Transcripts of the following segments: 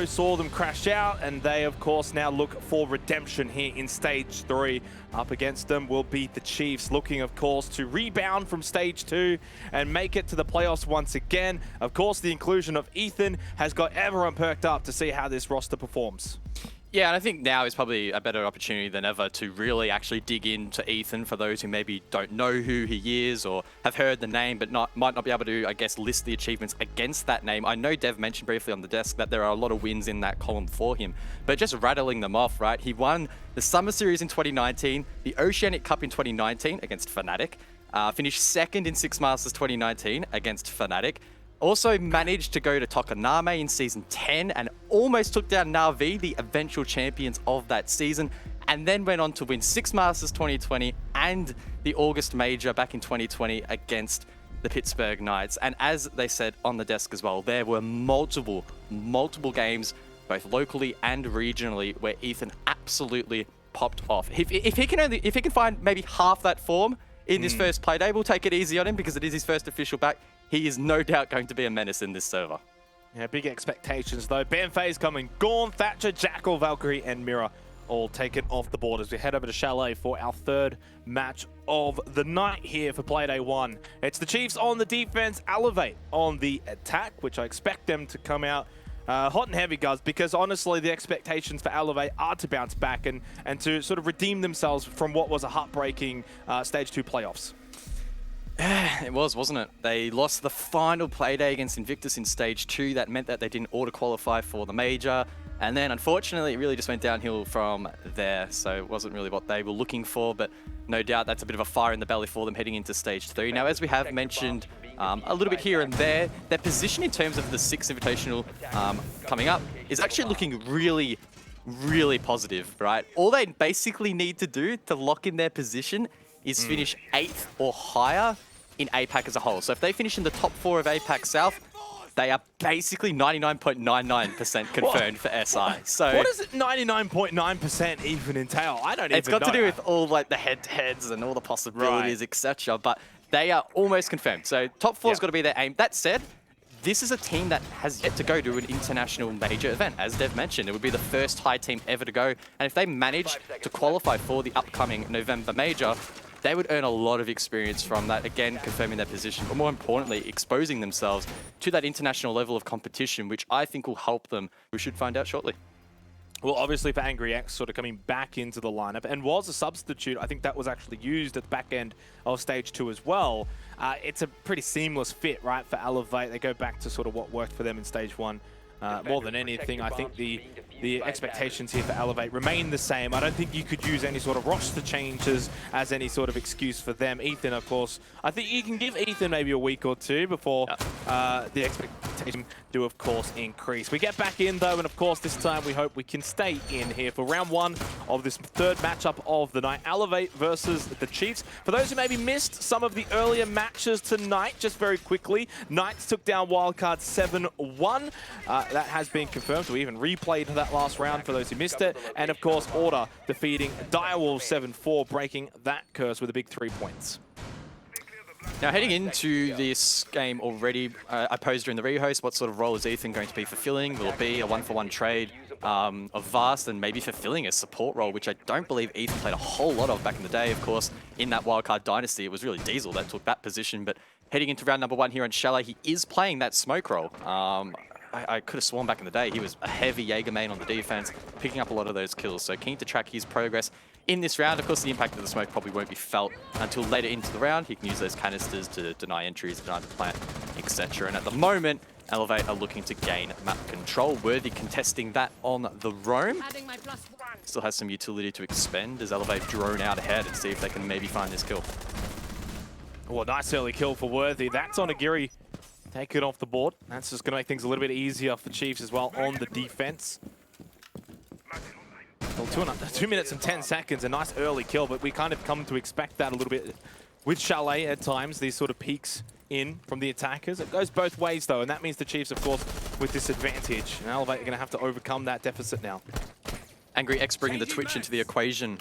saw them crash out, and they of course now look for redemption here in stage 3. Up against them will be the Chiefs, looking of course to rebound from stage 2 and make it to the playoffs once again. Of course, the inclusion of Ethan has got everyone perked up to see how this roster performs. Yeah, and I think now is probably a better opportunity than ever to really actually dig into Ethan for those who maybe don't know who he is or have heard the name but might not be able to, I guess, list the achievements against that name. I know Dev mentioned briefly on the desk that there are a lot of wins in that column for him, but just rattling them off, right? He won the Summer Series in 2019, the Oceanic Cup in 2019 against Fnatic, finished second in Six Masters 2019 against Fnatic, also managed to go to Tokoname in Season 10 and almost took down Na'Vi, the eventual champions of that season, and then went on to win Six Masters 2020 and the August Major back in 2020 against the Pittsburgh Knights. And as they said on the desk as well, there were multiple games, both locally and regionally, where Ethan absolutely popped off. If he can find maybe half that form in this first Playday, we'll take it easy on him because it is his first official back. He is no doubt going to be a menace in this server. Yeah, big expectations though. Banfei's coming. Gorn, Thatcher, Jackal, Valkyrie, and Mira all taken off the board as we head over to Chalet for our third match of the night here for Playday 1. It's the Chiefs on the defense, Elevate on the attack, which I expect them to come out hot and heavy, guys, because honestly the expectations for Elevate are to bounce back and to sort of redeem themselves from what was a heartbreaking Stage 2 playoffs. It was, wasn't it? They lost the final Playday against Invictus in Stage 2. That meant that they didn't auto-qualify for the Major. And then, unfortunately, it really just went downhill from there. So it wasn't really what they were looking for, but no doubt that's a bit of a fire in the belly for them heading into Stage 3. Now, as we have mentioned a little bit here and there, their position in terms of the 6th Invitational coming up is actually looking really positive, right? All they basically need to do to lock in their position is finish 8th or higher in APAC as a whole. So if they finish in the top 4 of APAC South, they are basically 99.99% confirmed for SI. So what does 99.9% even entail? I don't even know. It's got to do with all like the head-to-heads and all the possibilities, etc. But they are almost confirmed. So top 4's got to be their aim. That said, this is a team that has yet to go to an international major event. As Dev mentioned, it would be the first Thai team ever to go. And if they manage to qualify for the upcoming November major, they would earn a lot of experience from that, again, confirming their position, but more importantly, exposing themselves to that international level of competition, which I think will help them. We should find out shortly. Well, obviously for Angry X sort of coming back into the lineup and was a substitute, I think that was actually used at the back end of Stage 2 as well. It's a pretty seamless fit, right, for Elevate. They go back to sort of what worked for them in Stage 1. More than anything, I think the expectations here for Elevate remain the same. I don't think you could use any sort of roster changes as any sort of excuse for them. Ethan, of course, I think you can give Ethan maybe a week or two before the expectation do, of course, increase. We get back in, though, and of course, this time we hope we can stay in here for round 1 of this third matchup of the night, Elevate versus the Chiefs. For those who maybe missed some of the earlier matches tonight, just very quickly, Knights took down Wildcard 7-1. That has been confirmed. We even replayed that last round for those who missed it. And of course, Order defeating Direwolf 7-4, breaking that curse with a big 3 points. Now, heading into this game already, I posed during the rehost, what sort of role is Ethan going to be fulfilling? Will it be a 1-for-1 trade of Vast and maybe fulfilling a support role, which I don't believe Ethan played a whole lot of back in the day. Of course, in that Wildcard Dynasty, it was really Diesel that took that position. But heading into round number 1 here on Chalet, he is playing that smoke role. I could have sworn back in the day he was a heavy Jaeger main on the defense, picking up a lot of those kills. So keen to track his progress in this round. Of course, the impact of the smoke probably won't be felt until later into the round. He can use those canisters to deny entries, deny the plant, etc. And at the moment, Elevate are looking to gain map control. Worthy contesting that on the roam. Still has some utility to expend as Elevate drone out ahead and see if they can maybe find this kill. Well, nice early kill for Worthy. That's on Agiri. Take it off the board. That's just going to make things a little bit easier for Chiefs as well on the defense. Well, 2 minutes and 10 seconds, a nice early kill, but we kind of come to expect that a little bit with Chalet at times, these sort of peaks in from the attackers. It goes both ways, though, and that means the Chiefs, of course, with disadvantage. And Elevate are going to have to overcome that deficit now. Angry X bringing the Twitch into the equation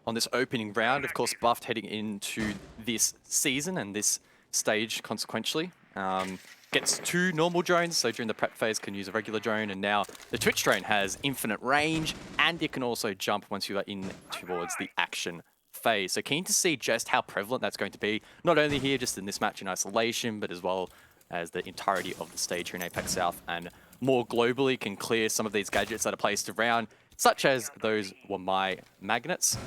on this opening round. Of course, buffed heading into this season and this stage consequentially. gets 2 normal drones, so during the prep phase can use a regular drone, and now the Twitch drone has infinite range, and it can also jump once you are in towards the action phase. So keen to see just how prevalent that's going to be, not only here just in this match in isolation, but as well as the entirety of the stage here in APAC South, and more globally can clear some of these gadgets that are placed around, such as those were my magnets.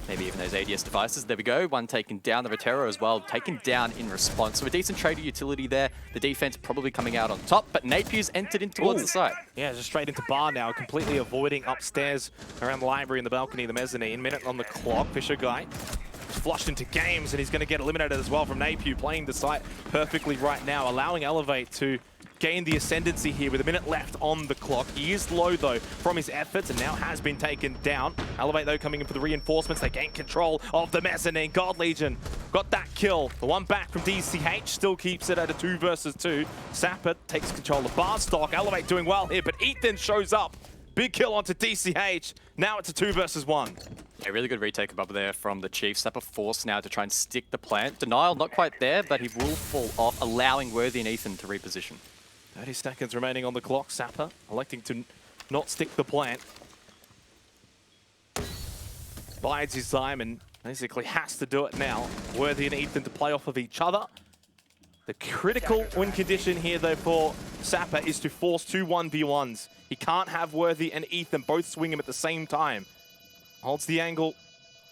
Maybe even those ADS devices. There we go. One taken down. The Rotero as well, taken down in response. So a decent trader utility there. The defense probably coming out on top, but Napier's entered in towards the site. Yeah, just straight into bar now, completely avoiding upstairs around the library in the balcony, the mezzanine. Minute on the clock. Fisher guy flushed into games, and he's going to get eliminated as well from Napier, playing the site perfectly right now, allowing Elevate to gain the ascendancy here with a minute left on the clock. He is low, though, from his efforts, and now has been taken down. Elevate, though, coming in for the reinforcements. They gain control of the mezzanine. God Legion got that kill. The one back from DCH still keeps it at a 2 versus 2. Sapper takes control of Barstock. Elevate doing well here, but Ethan shows up. Big kill onto DCH. Now it's a 2 versus 1. A really good retake above there from the Chief. Sapper forced now to try and stick the plant. Denial not quite there, but he will fall off, allowing Worthy and Ethan to reposition. 30 seconds remaining on the clock. Sapper electing to not stick the plant. Bides his time and basically has to do it now. Worthy and Ethan to play off of each other. The critical win condition here, though, for Sapper is to force 2 1v1s. He can't have Worthy and Ethan both swing him at the same time. Holds the angle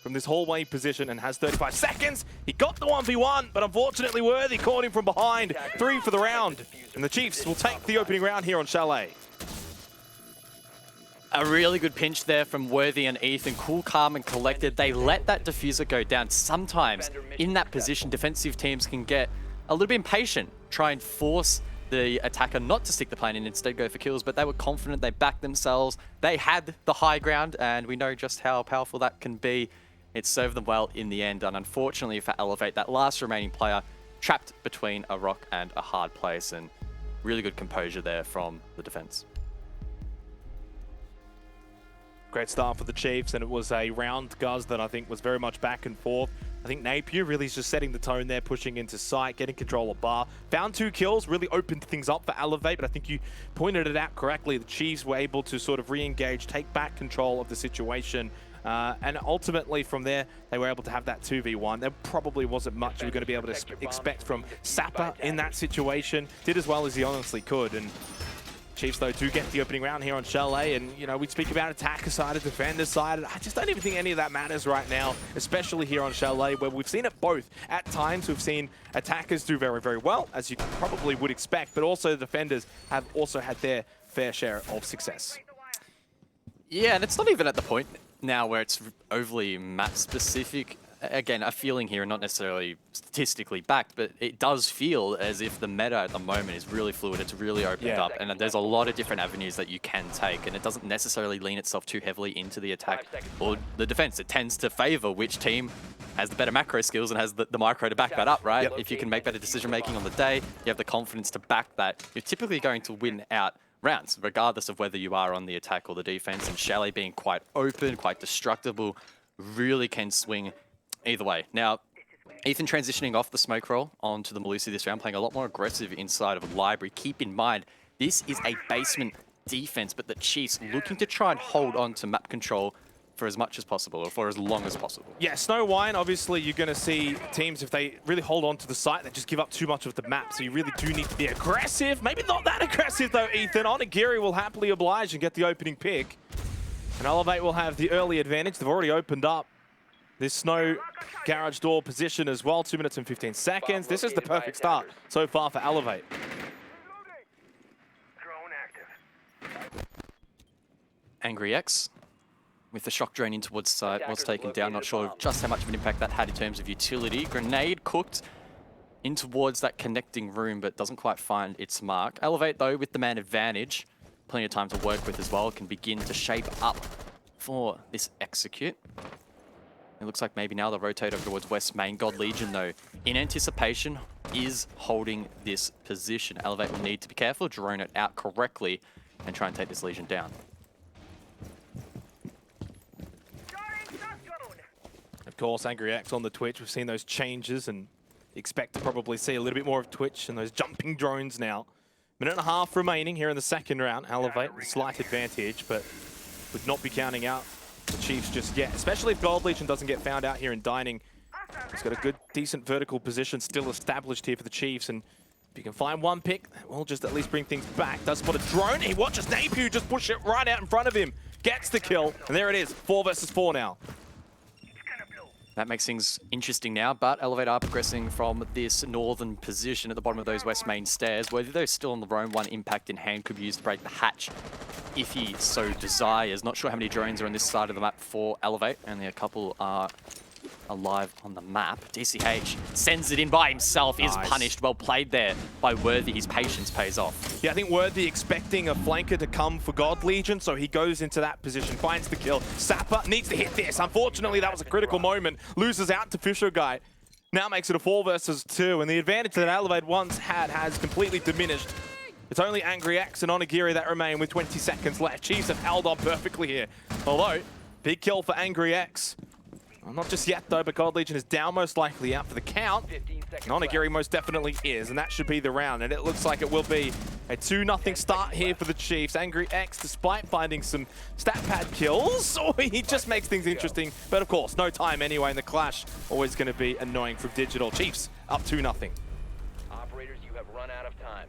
from this hallway position and has 35 seconds. He got the 1v1, but unfortunately Worthy caught him from behind. 3 for the round. And the Chiefs will take the opening round here on Chalet. A really good pinch there from Worthy and Ethan. Cool, calm, and collected. They let that diffuser go down. Sometimes in that position, defensive teams can get a little bit impatient, try and force the attacker not to stick the plane and instead go for kills, but they were confident, they backed themselves, they had the high ground, and we know just how powerful that can be. It served them well in the end, and unfortunately for Elevate, that last remaining player trapped between a rock and a hard place, and really good composure there from the defense. Great start for the Chiefs, and it was a round, Guz, that I think was very much back and forth. I think Napier really is just setting the tone there, pushing into sight, getting control of bar. Found 2 kills, really opened things up for Elevate, but I think you pointed it out correctly. The Chiefs were able to sort of re-engage, take back control of the situation, and ultimately from there, they were able to have that 2v1. There probably wasn't much you were going to be able to expect from Sapper in that situation. Did as well as he honestly could, and Chiefs, though, do get the opening round here on Chalet, and, you know, we speak about attacker side and defender side. I just don't even think any of that matters right now, especially here on Chalet, where we've seen it both. At times, we've seen attackers do very, very well, as you probably would expect, but also the defenders have also had their fair share of success. Yeah, and it's not even at the point now where it's overly map-specific. Again, a feeling here, and not necessarily statistically backed, but it does feel as if the meta at the moment is really fluid. It's really opened up, and there's a lot of different avenues that you can take, and it doesn't necessarily lean itself too heavily into the attack or the defense. It tends to favor which team has the better macro skills and has the micro to back that up, right? If you can make better decision-making on the day, you have the confidence to back that, you're typically going to win out rounds, regardless of whether you are on the attack or the defense, and Chalet being quite open, quite destructible, really can swing either way. Now, Ethan transitioning off the smoke roll onto the Melusi this round, playing a lot more aggressive inside of a library. Keep in mind, this is a basement defense, but the Chiefs looking to try and hold on to map control for as much as possible, or for as long as possible. Yeah, Snow Wine, obviously you're going to see teams, if they really hold on to the site, they just give up too much of the map, so you really do need to be aggressive. Maybe not that aggressive though, Ethan. Onigiri will happily oblige and get the opening pick. And Elevate will have the early advantage. They've already opened up this Snow garage door position as well. 2 minutes and 15 seconds. This is the perfect start so far for Elevate. Angry X with the shock drone in towards site was taken down. Not sure just how much of an impact that had in terms of utility. Grenade cooked in towards that connecting room, but doesn't quite find its mark. Elevate, though, with the man advantage, plenty of time to work with as well, can begin to shape up for this execute. It looks like maybe now they'll rotate over towards West Main. God Legion, though, in anticipation, is holding this position. Elevate will need to be careful, drone it out correctly, and try and take this Legion down. Of course, Angry X on the Twitch, we've seen those changes, and expect to probably see a little bit more of Twitch and those jumping drones now. Minute and a half remaining here in the second round. Elevate with a slight advantage, but would not be counting out the Chiefs just yet, especially if Gold Legion doesn't get found out here in Dining. He's got a good, decent vertical position still established here for the Chiefs, and if you can find one pick, that will just at least bring things back. Does spot a drone. He watches Napier just push it right out in front of him. Gets the kill, and there it is. 4 versus 4 now. That makes things interesting now, but Elevate are progressing from this northern position at the bottom of those west main stairs. Whether they're still on the roam, one impact in hand could be used to break the hatch if he so desires. Not sure how many drones are on this side of the map for Elevate. Only a couple are alive on the map. DCH sends it in by himself, is punished. Well played there by Worthy. His patience pays off. Yeah, I think Worthy expecting a flanker to come for God Legion, so he goes into that position, finds the kill. Sapper needs to hit this. Unfortunately, that was a critical moment. Loses out to Fisher Guy. Now makes it a 4 versus 2, and the advantage that Elevate once had has completely diminished. It's only Angry X and Onigiri that remain with 20 seconds left. Chiefs have held on perfectly here. Although, big kill for Angry X. Well, not just yet, though, but God Legion is down most likely out for the count. Onigiri most definitely is, and that should be the round. And it looks like it will be a 2-0 start here for the Chiefs. Angry X, despite finding some stat pad kills, he just makes things interesting. But of course, no time anyway, and the clash always going to be annoying from Digital. Chiefs up 2-0. Operators, you have run out of time.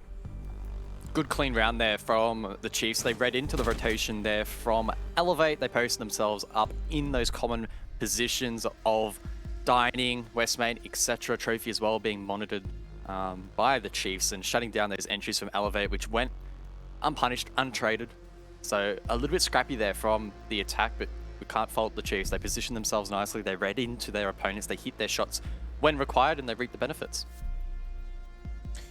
Good clean round there from the Chiefs. They read into the rotation there from Elevate. They posted themselves up in those common positions of Dining, West Main, etc. Trophy as well being monitored by the Chiefs and shutting down those entries from Elevate, which went unpunished, untraded. So a little bit scrappy there from the attack, but we can't fault the Chiefs. They position themselves nicely. They read into their opponents. They hit their shots when required, and they reap the benefits.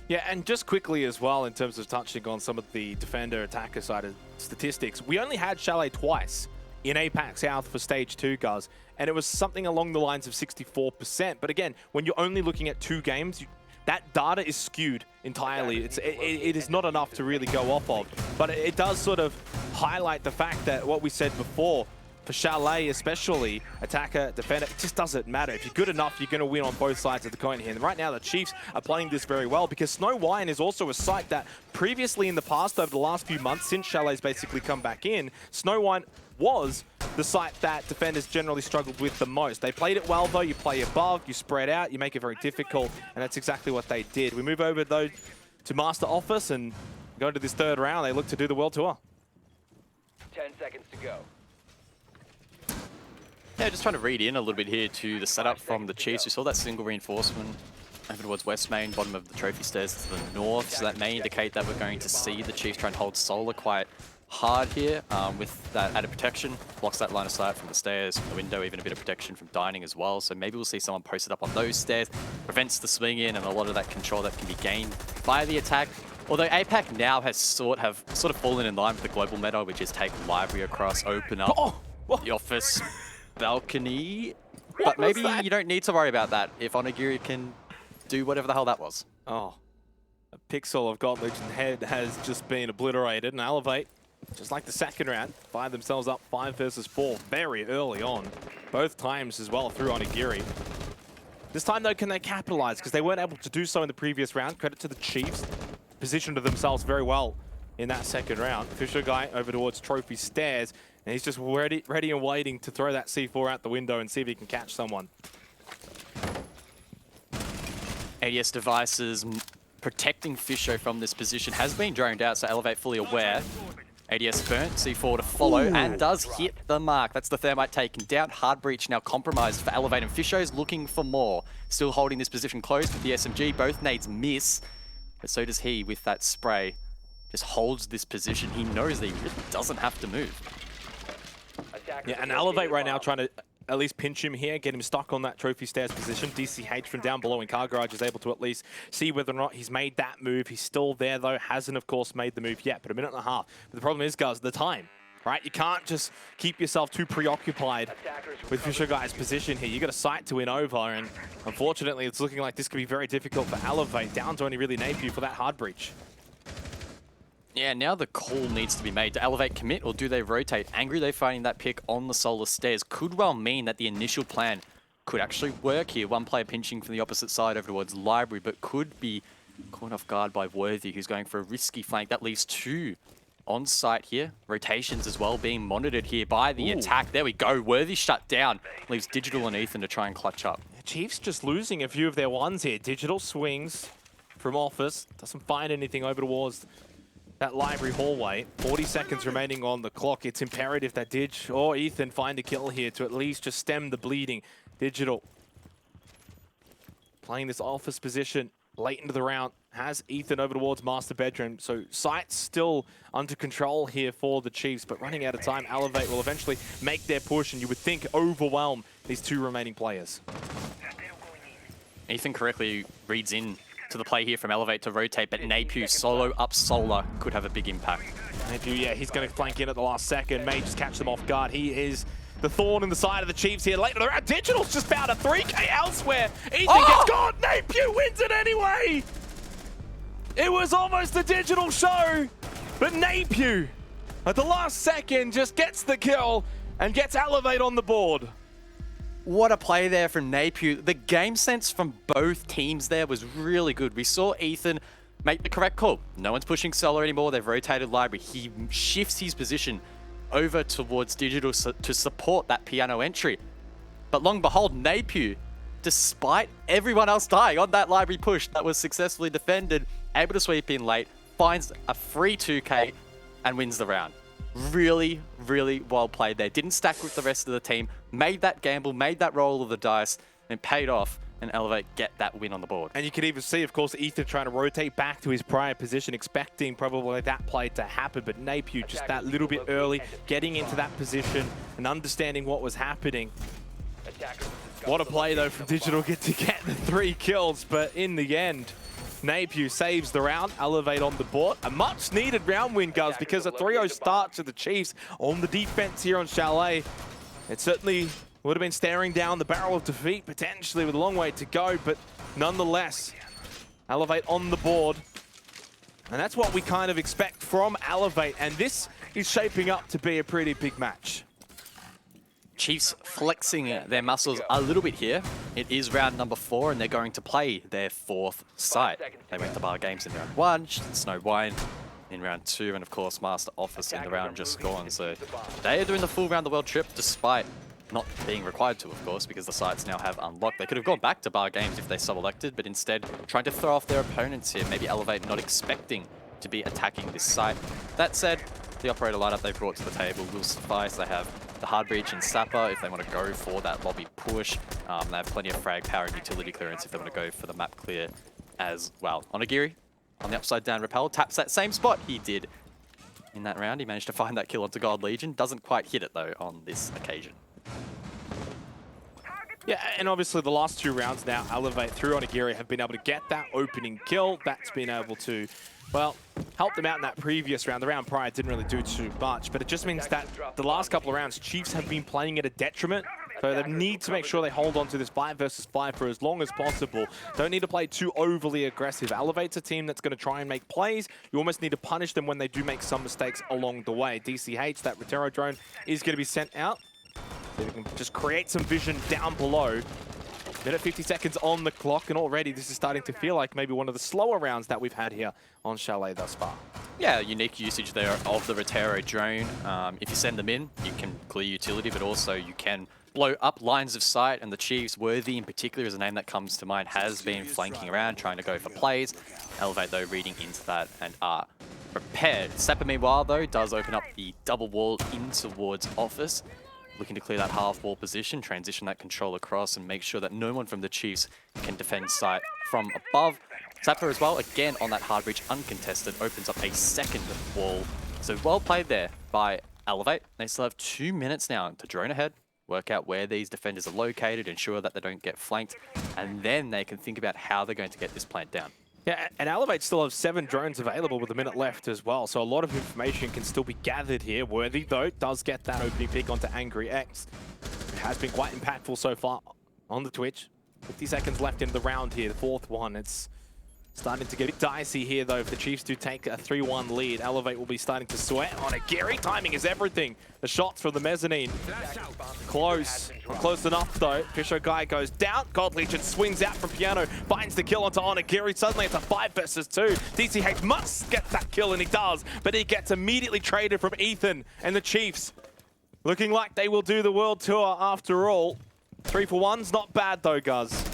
Yeah, and just quickly as well, in terms of touching on some of the defender-attacker side of statistics, we only had Chalet twice in APAC South for Stage 2, guys, and it was something along the lines of 64%. But again, when you're only looking at 2 games, that data is skewed entirely. It is not enough to really go off of. But it does sort of highlight the fact that what we said before, for Chalet especially, attacker, defender, it just doesn't matter. If you're good enough, you're going to win on both sides of the coin here. And right now, the Chiefs are playing this very well because Snow Wine is also a site that previously in the past, over the last few months, since Chalet's basically come back in, Snow Wine was the site that defenders generally struggled with the most. They played it well, though. You play above, you spread out, you make it very difficult, and that's exactly what they did. We move over, though, to Master Office and go into this third round. They look to do the World Tour. 10 seconds to go. Yeah, just trying to read in a little bit here to the setup from the Chiefs. We saw that single reinforcement over towards West Main, bottom of the trophy stairs to the north, so that may indicate that we're going to see the Chiefs try and hold Solar quite hard here with that added protection. Blocks that line of sight from the stairs, from the window, even a bit of protection from Dining as well. So maybe we'll see someone posted up on those stairs, prevents the swing in and a lot of that control that can be gained by the attack. Although APAC now has sort of fallen in line with the global meta, which is take library across, open up the office balcony. But maybe you don't need to worry about that if Onigiri can do whatever the hell that was. Oh, a pixel of God Legion head has just been obliterated, and Elevate, just like the second round, find themselves up 5 versus 4 very early on. Both times as well through Onigiri. This time, though, can they capitalize? Because they weren't able to do so in the previous round. Credit to the Chiefs. Positioned themselves very well in that second round. Fisher Guy over towards Trophy Stairs, and he's just ready and waiting to throw that C4 out the window and see if he can catch someone. ADS devices protecting Fisho from this position has been droned out, so Elevate fully aware. ADS burnt, C4 to follow, and does hit the mark. That's the Thermite taken down. Hard breach now compromised for Elevate, and Fisho's looking for more. Still holding this position close with the SMG. Both nades miss, but so does he with that spray. Just holds this position. He knows that he really doesn't have to move. Yeah, and Elevate right now trying to at least pinch him here, get him stuck on that Trophy Stairs position. DCH from down below in Car Garage is able to at least see whether or not he's made that move. He's still there, though. Hasn't, of course, made the move yet, but a minute and a half. But the problem is, guys, the time, right? You can't just keep yourself too preoccupied with Fisher Guy's position here. You got a sight to win over, and unfortunately, it's looking like this could be very difficult for Elevate. Down to only really Napier for that hard breach. Yeah, now the call needs to be made. Do Elevate commit or do they rotate? Angry they finding that pick on the Solar Stairs could well mean that the initial plan could actually work here. One player pinching from the opposite side over towards Library, but could be caught off guard by Worthy, who's going for a risky flank. That leaves 2 on site here. Rotations as well being monitored here by the attack. There we go. Worthy shut down. Leaves Digital and Ethan to try and clutch up. Chiefs just losing a few of their ones here. Digital swings from Office. Doesn't find anything over towards that Library hallway. 40 seconds remaining on the clock. It's imperative that Dig or Ethan find a kill here to at least just stem the bleeding. Digital playing this Office position late into the round. Has Ethan over towards Master Bedroom. So sights still under control here for the Chiefs, but running out of time. Elevate will eventually make their push, and you would think overwhelm these 2 remaining players. Ethan correctly reads in to the play here from Elevate to rotate, but Napier solo up Solar could have a big impact. Napier, yeah, he's going to flank in at the last second. May just catch them off guard. He is the thorn in the side of the Chiefs here. Late in the round, Digital's just found a 3K elsewhere. Ethan gets gone. Napier wins it anyway. It was almost a Digital show, but Napier at the last second just gets the kill and gets Elevate on the board. What a play there from Napier. The game sense from both teams there was really good. We saw Ethan make the correct call. No one's pushing Solar anymore. They've rotated Library. He shifts his position over towards Digital to support that piano entry. But long behold, Napier, despite everyone else dying on that Library push that was successfully defended, able to sweep in late, finds a free 2K and wins the round. Really, really well played there. Didn't stack with the rest of the team, made that gamble, made that roll of the dice, and paid off, and Elevate get that win on the board. And you can even see, of course, Ethan trying to rotate back to his prior position, expecting probably that play to happen, but Napier just that little bit early, getting into that position and understanding what was happening. What a play, though, from Digital to get the 3 kills, but in the end, Napier saves the round. Elevate on the board. A much-needed round win, Guz, because a 3-0 start to the Chiefs on the defense here on Chalet. It certainly would have been staring down the barrel of defeat, potentially with a long way to go, but nonetheless, Elevate on the board. And that's what we kind of expect from Elevate, and this is shaping up to be a pretty big match. Chiefs flexing their muscles a little bit here. It is round number 4, and they're going to play their 4th site. They went to Bar Games in round 1, Snow Wine in round 2, and of course Master Office in the round just gone. So they are doing the full round the world trip, despite not being required to, of course, because the sites now have unlocked. They could have gone back to Bar Games if they sub-elected, but instead trying to throw off their opponents here. Maybe Elevate not expecting to be attacking this site. That said, the operator lineup they've brought to the table will suffice. They have the Hard Breach and Sapper if they want to go for that lobby push. They have plenty of frag power and utility clearance if they want to go for the map clear as well. Onigiri on the upside down rappel taps that same spot he did in that round. He managed to find that kill onto God Legion. Doesn't quite hit it though on this occasion. Yeah, and obviously the last 2 rounds now, Elevate through Onigiri have been able to get that opening kill. That's been able to, well, help them out in that previous round. The round prior didn't really do too much, but it just means that the last couple of rounds, Chiefs have been playing at a detriment. So they need to make sure they hold on to this 5 versus 5 for as long as possible. Don't need to play too overly aggressive. Elevate's a team that's going to try and make plays. You almost need to punish them when they do make some mistakes along the way. DCH, that Rotero drone, is going to be sent out. So we can just create some vision down below. Minute 50 seconds on the clock, and already this is starting to feel like maybe one of the slower rounds that we've had here on Chalet thus far. Yeah, unique usage there of the Rotero drone. If you send them in, you can clear utility, but also you can blow up lines of sight, and the Chiefs, Worthy in particular is a name that comes to mind, has been flanking around, trying to go for plays. Elevate, though, reading into that and are prepared. Sapper, meanwhile, though, does open up the double wall in towards Office. Looking to clear that half wall position, transition that control across, and make sure that no one from the Chiefs can defend sight from above. Sapper as well, again on that hard breach, uncontested, opens up a second wall. So well played there by Elevate. They still have 2 minutes now to drone ahead, work out where these defenders are located, ensure that they don't get flanked, and then they can think about how they're going to get this plant down. Yeah, and Elevate still have 7 drones available with a minute left as well, so a lot of information can still be gathered here. Worthy, though, does get that opening pick onto Angry X. It has been quite impactful so far on the Twitch. 50 seconds left in the round here, the 4th one. It's Starting to get a bit dicey here, though, if the Chiefs do take a 3-1 lead. Elevate will be starting to sweat on it. Gary, timing is everything. The shots from the mezzanine. Close. Not close enough, though. Fisher Guy goes down. God Legion swings out from Piano. Finds the kill onto Onigiri. Suddenly it's a 5 versus 2. DCH must get that kill, and he does. But he gets immediately traded from Ethan and the Chiefs. Looking like they will do the World Tour after all. 3 for 1's not bad, though, Guz.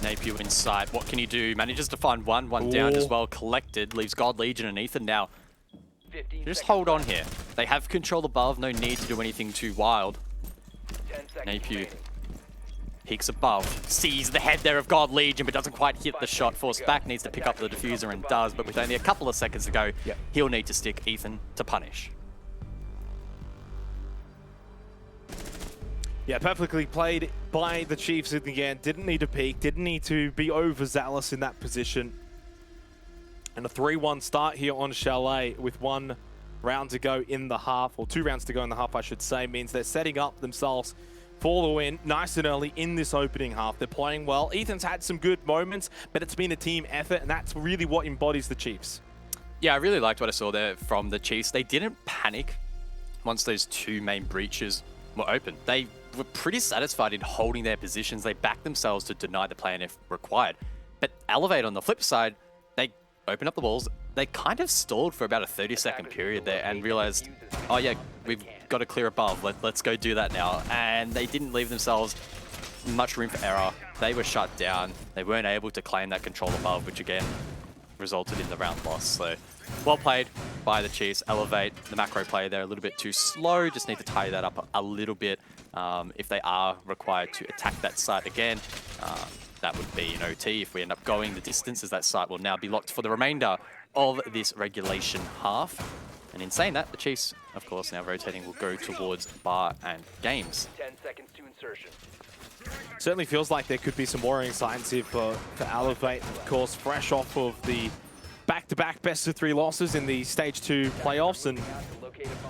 Napier inside. What can he do? Manages to find one down as well. Collected. Leaves God Legion and Ethan now. Just hold on here. They have control above. No need to do anything too wild. Napier peeks above. Sees the head there of God Legion, but doesn't quite hit the shot. Forced back. Needs to pick up the diffuser and does. But with only a couple of seconds to go, he'll need to stick Ethan to punish. Yeah, perfectly played by the Chiefs in the end. Didn't need to peek, didn't need to be overzealous in that position. And a 3-1 start here on Chalet with 1 round to go in the half, or 2 rounds to go in the half, I should say, means they're setting up themselves for the win nice and early in this opening half. They're playing well. Ethan's had some good moments, but it's been a team effort, and that's really what embodies the Chiefs. Yeah, I really liked what I saw there from the Chiefs. They didn't panic once those 2 main breaches were open. They were pretty satisfied in holding their positions. They backed themselves to deny the plan if required. But Elevate on the flip side, they opened up the walls. They kind of stalled for about a 30-second period there and realized, oh yeah, we've got to clear above. Let's go do that now. And they didn't leave themselves much room for error. They were shut down. They weren't able to claim that control above, which again resulted in the round loss. So well played by the Chiefs. Elevate, the macro play there a little bit too slow. Just need to tie that up a little bit if they are required to attack that site again. That would be an OT if we end up going the distance, as that site will now be locked for the remainder of this regulation half. And in saying that, the Chiefs, of course, now rotating, will go towards bar and games. 10 seconds to insertion. Certainly feels like there could be some worrying signs here for Elevate, of course, fresh off of the back-to-back best-of-3 losses in the Stage 2 playoffs. And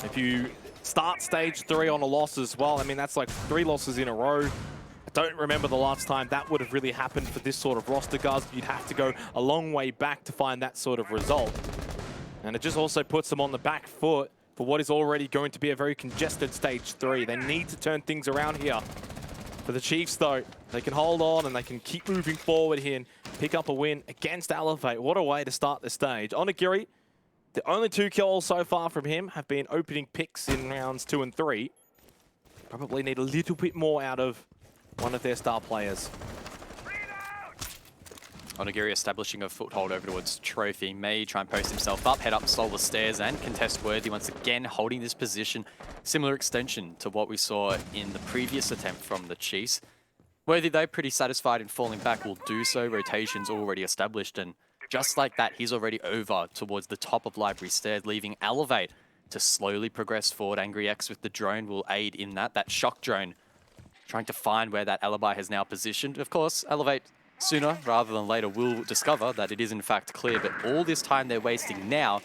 if you start Stage 3 on a loss as well, I mean, that's like 3 losses in a row. I don't remember the last time that would have really happened for this sort of roster, guys. You'd have to go a long way back to find that sort of result. And it just also puts them on the back foot for what is already going to be a very congested Stage 3. They need to turn things around here. For the Chiefs, though, they can hold on and they can keep moving forward here and pick up a win against Elevate. What a way to start the stage. Onigiri, the only 2 kills so far from him have been opening picks in rounds 2 and 3. Probably need a little bit more out of one of their star players. Onigiri establishing a foothold over towards Trophy. May try and post himself up, head up Solar Stairs, and contest Worthy once again, holding this position. Similar extension to what we saw in the previous attempt from the Chiefs. Worthy, though, pretty satisfied in falling back, will do so. Rotation's already established, and just like that, he's already over towards the top of Library Stairs, leaving Elevate to slowly progress forward. Angry X with the drone will aid in that. That shock drone trying to find where that alibi has now positioned. Of course, Elevate sooner rather than later will discover that it is in fact clear, but all this time they're wasting now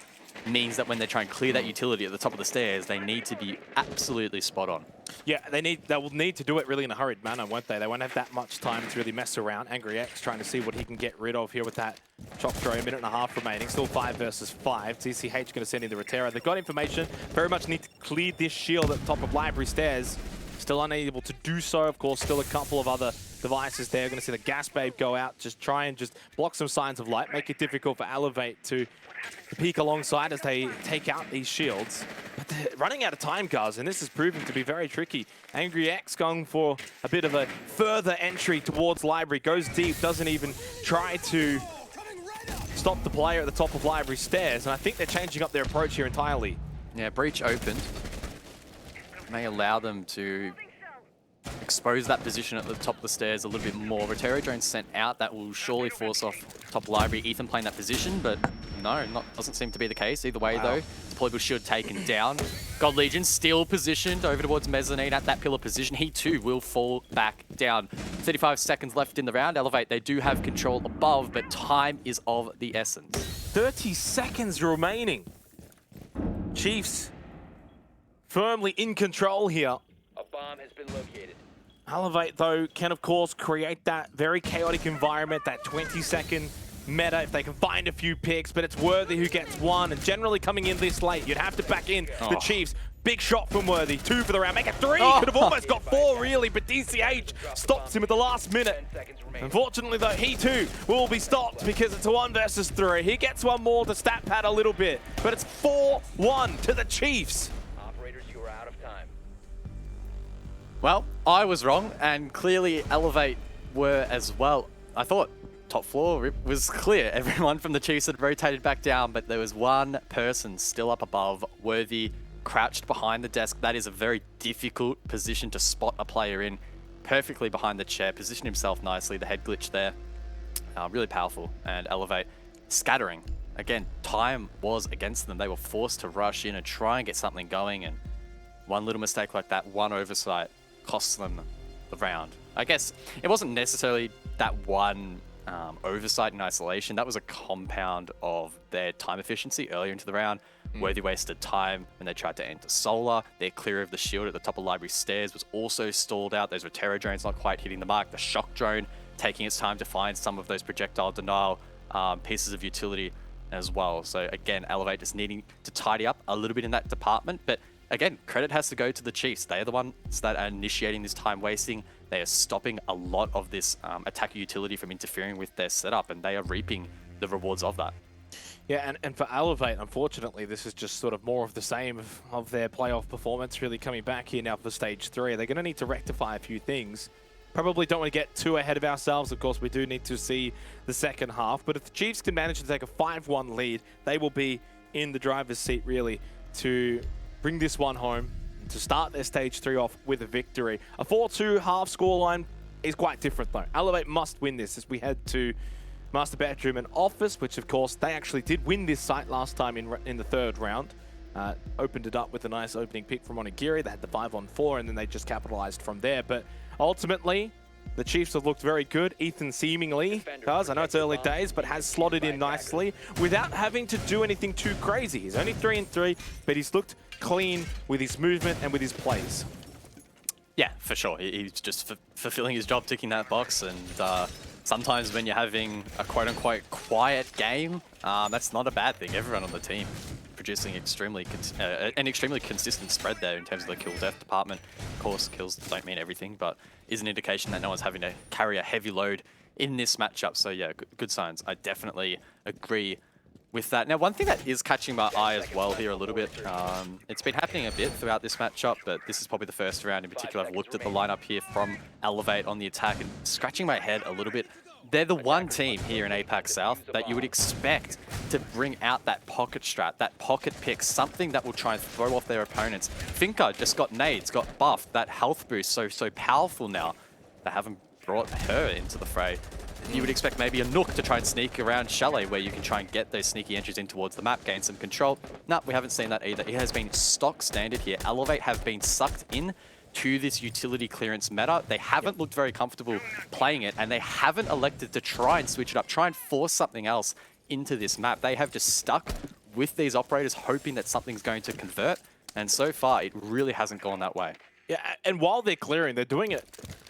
means that when they try and clear that utility at the top of the stairs, they need to be absolutely spot on. Yeah, they will need to do it really in a hurried manner, won't they? They won't have that much time to really mess around. Angry X trying to see what he can get rid of here with that shock throw. 1.5 minutes remaining. Still 5 versus 5. TCH going to send in the Rotera. They've got information. Very much need to clear this shield at the top of Library Stairs. Still unable to do so. Of course, still a couple of other devices there. Going to see the Gas Babe go out. Just try and just block some signs of light. Make it difficult for Elevate to peek alongside as they take out these shields. But they're running out of time, guys, and this is proving to be very tricky. Angry X going for a bit of a further entry towards Library. Goes deep. Doesn't even try to stop the player at the top of Library Stairs. And I think they're changing up their approach here entirely. Yeah, breach opened. May allow them to expose that position at the top of the stairs a little bit more. Rotero drone sent out. That will surely force off top library. Ethan playing that position, but no, doesn't seem to be the case. Either way, though, deployable shield taken down. God Legion still positioned over towards Mezzanine at that pillar position. He too will fall back down. 35 seconds left in the round. Elevate, they do have control above, but time is of the essence. 30 seconds remaining. Chiefs firmly in control here. A bomb has been located. Elevate, though, can, of course, create that very chaotic environment, that 20-second meta if they can find a few picks, but it's Worthy who gets one, and generally coming in this late, you'd have to back in the Chiefs. Big shot from Worthy, 2 for the round, make it 3, could have almost got 4 really, but DCH stops him at the last minute. Unfortunately though, he too will be stopped because it's a 1 versus 3. He gets one more to stat pad a little bit, but it's 4-1 to the Chiefs. Operators, you are out of time. Well, I was wrong, and clearly Elevate were as well. I thought top floor was clear. Everyone from the Chiefs had rotated back down, but there was one person still up above, Worthy, crouched behind the desk. That is a very difficult position to spot a player in. Perfectly behind the chair, positioned himself nicely. The head glitch there, really powerful. And Elevate scattering. Again, time was against them. They were forced to rush in and try and get something going. And one little mistake like that, one oversight, costs them the round. I guess it wasn't necessarily that one oversight in isolation. That was a compound of their time efficiency earlier into the round. Worthy wasted time when they tried to enter Solar. Their clear of the shield at the top of Library Stairs was also stalled out. Those were Terror drones not quite hitting the mark. The Shock drone taking its time to find some of those projectile denial pieces of utility as well. So again, Elevate just needing to tidy up a little bit in that department. But again, credit has to go to the Chiefs. They are the ones that are initiating this time wasting. They are stopping a lot of this attacker utility from interfering with their setup, and they are reaping the rewards of that. Yeah, and for Elevate, unfortunately, this is just sort of more of the same of their playoff performance really coming back here now for Stage 3. They're going to need to rectify a few things. Probably don't want to get too ahead of ourselves. Of course, we do need to see the second half. But if the Chiefs can manage to take a 5-1 lead, they will be in the driver's seat, really, to bring this one home, to start their Stage 3 off with a victory. A 4-2 half scoreline is quite different, though. Elevate must win this as we head to Master Bedroom and Office, which, of course, they actually did win this site last time in the third round. Opened it up with a nice opening pick from Onigiri. They had the 5-on-4, and then they just capitalized from there. But ultimately, the Chiefs have looked very good. Ethan seemingly does. I know it's early days, but has slotted in nicely without having to do anything too crazy. He's only 3-3, but he's looked clean with his movement and with his plays. Yeah, for sure. He's just fulfilling his job, ticking that box. And sometimes when you're having a quote-unquote quiet game, that's not a bad thing. Everyone on the team producing an extremely consistent spread there in terms of the kill-death department. Of course, kills don't mean everything, but is an indication that no one's having to carry a heavy load in this matchup. So yeah, good signs. I definitely agree with that. Now, one thing that is catching my eye as well here a little bit, it's been happening a bit throughout this matchup, but this is probably the first round in particular. I've looked at the lineup here from Elevate on the attack and scratching my head a little bit. They're the one team here in APAC South that you would expect to bring out that pocket strat, that pocket pick, something that will try and throw off their opponents. Finka just got nades, got buffed, that health boost so powerful now. They haven't brought her into the fray. You would expect maybe a Nook to try and sneak around Chalet, where you can try and get those sneaky entries in towards the map, gain some control. No, we haven't seen that either. It has been stock standard here. Elevate have been sucked in to this utility clearance meta. They haven't looked very comfortable playing it, and they haven't elected to try and switch it up, try and force something else into this map. They have just stuck with these operators, hoping that something's going to convert, and so far, it really hasn't gone that way. Yeah, and while they're clearing, they're doing it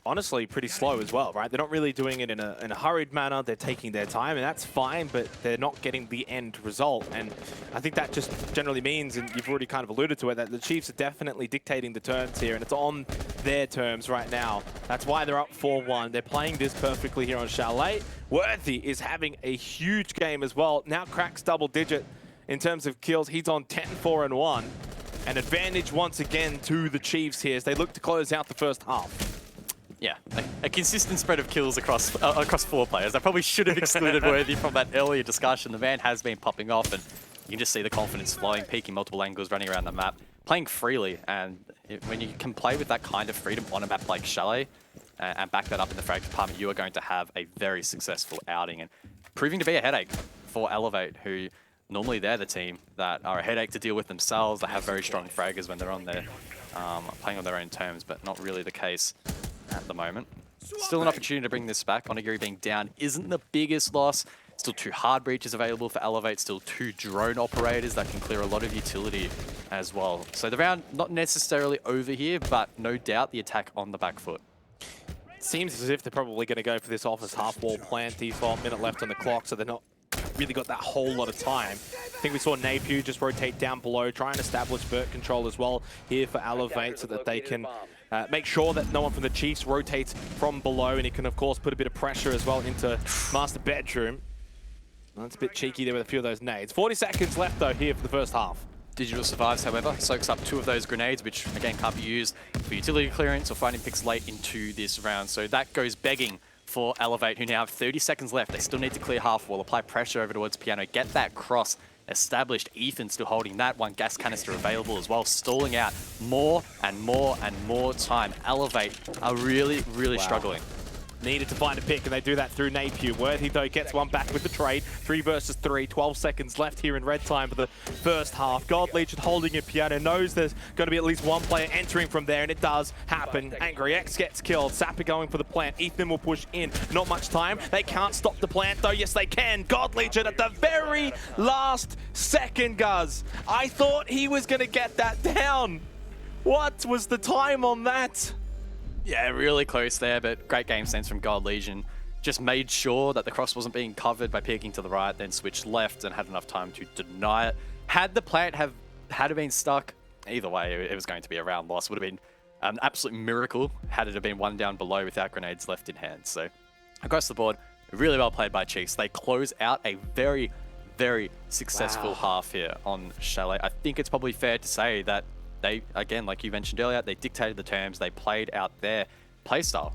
honestly pretty slow as well, right? They're not really doing it in a hurried manner. They're taking their time, and that's fine, but they're not getting the end result. And I think that just generally means, and you've already kind of alluded to it, that the Chiefs are definitely dictating the terms here, and it's on their terms right now. That's why they're up 4-1. They're playing this perfectly here on Chalet. Worthy is having a huge game as well. Now cracks double digit in terms of kills. He's on 10-4-1. An advantage once again to the Chiefs here as they look to close out the first half. Yeah, a consistent spread of kills across 4 players. I probably should have excluded Worthy from that earlier discussion. The man has been popping off, and you can just see the confidence flowing, peeking multiple angles, running around the map, playing freely. And when you can play with that kind of freedom on a map like Chalet, and back that up in the frag department, you are going to have a very successful outing, and proving to be a headache for Elevate, who normally they're the team that are a headache to deal with themselves. They have very strong fraggers when they're on there, playing on their own terms, but not really the case at the moment. Still an opportunity to bring this back. Onigiri being down isn't the biggest loss. Still 2 hard breaches available for Elevate. Still 2 drone operators that can clear a lot of utility as well. So the round not necessarily over here, but no doubt the attack on the back foot. seems as if they're probably going to go for this office half-wall plant default, minute left on the clock, so they're not really got that whole lot of time. I think we saw Napier just rotate down below, try and establish vert control as well here for Elevate so that they can make sure that no one from the Chiefs rotates from below, and he can, of course, put a bit of pressure as well into Master Bedroom. That's a bit cheeky there with a few of those nades. 40 seconds left, though, here for the first half. Digital survives, however, soaks up 2 of those grenades, which again can't be used for utility clearance or finding picks late into this round. So that goes begging for Elevate, who now have 30 seconds left. They still need to clear half wall, apply pressure over towards Piano, get that cross established. Ethan still holding that one gas canister available as well, stalling out more and more and more time. Elevate are really struggling. Needed to find a pick, and they do that through Napier. Worthy, though, gets one back with the trade. 3 versus 3, 12 seconds left here in red time for the first half. God Legion holding it. Piano knows there's going to be at least one player entering from there, and it does happen. Angry X gets killed. Sapper going for the plant. Ethan will push in. Not much time. They can't stop the plant, though. Yes, they can. God Legion at the very last second, Guz. I thought he was going to get that down. What was the time on that? Yeah, really close there, but great game sense from God Legion. Just made sure that the cross wasn't being covered by peeking to the right, then switched left and had enough time to deny it. Had the plant had it been stuck, either way, it was going to be a round loss. Would have been an absolute miracle had it have been 1 down below without grenades left in hand. So across the board, really well played by Chiefs. They close out a very successful half here on Chalet. I think it's probably fair to say that they, again, like you mentioned earlier, they dictated the terms, they played out their playstyle.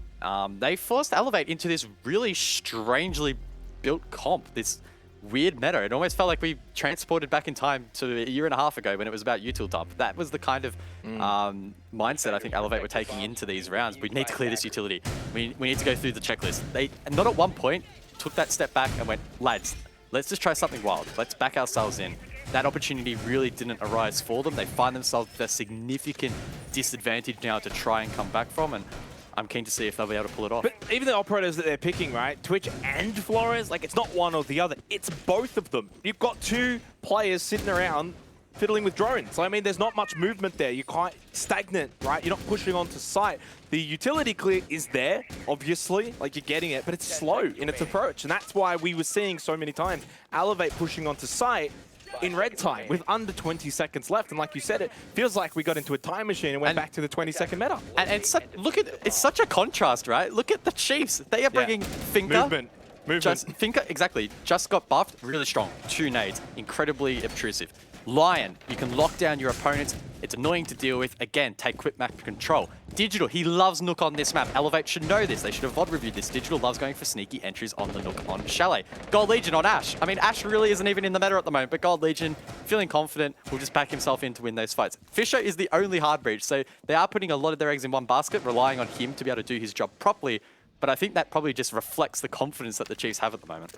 They forced Elevate into this really strangely built comp, this weird meta. It almost felt like we transported back in time to a year and a half ago when it was about util dump. That was the kind of mindset I think Elevate were taking into these rounds. We need to clear this utility. We need to go through the checklist. They, not at one point, took that step back and went, lads, let's just try something wild. Let's back ourselves in. That opportunity really didn't arise for them. They find themselves with a significant disadvantage now to try and come back from, and I'm keen to see if they'll be able to pull it off. But even the operators that they're picking, right? Twitch and Flores, like, it's not one or the other. It's both of them. You've got 2 players sitting around fiddling with drones. I mean, there's not much movement there. You're quite stagnant, right? You're not pushing onto site. The utility clear is there, obviously, like you're getting it, but it's slow in its approach. And that's why we were seeing so many times Elevate pushing onto site in red time with under 20 seconds left. And like you said, it feels like we got into a time machine and went back to the 20-second meta. And it's it's such a contrast, right? Look at the Chiefs. They are bringing Finker. Movement. Finker, exactly. Just got buffed. Really strong. 2 nades. Incredibly obtrusive. Lion, you can lock down your opponents. It's annoying to deal with. Again, take quick map control. Digital, he loves Nook on this map. Elevate should know this. They should have VOD reviewed this. Digital loves going for sneaky entries on the Nook on Chalet. Gold Legion on Ash. I mean, Ash really isn't even in the meta at the moment, but Gold Legion, feeling confident, will just back himself in to win those fights. Fisher is the only hard breach, so they are putting a lot of their eggs in one basket, relying on him to be able to do his job properly. But I think that probably just reflects the confidence that the Chiefs have at the moment.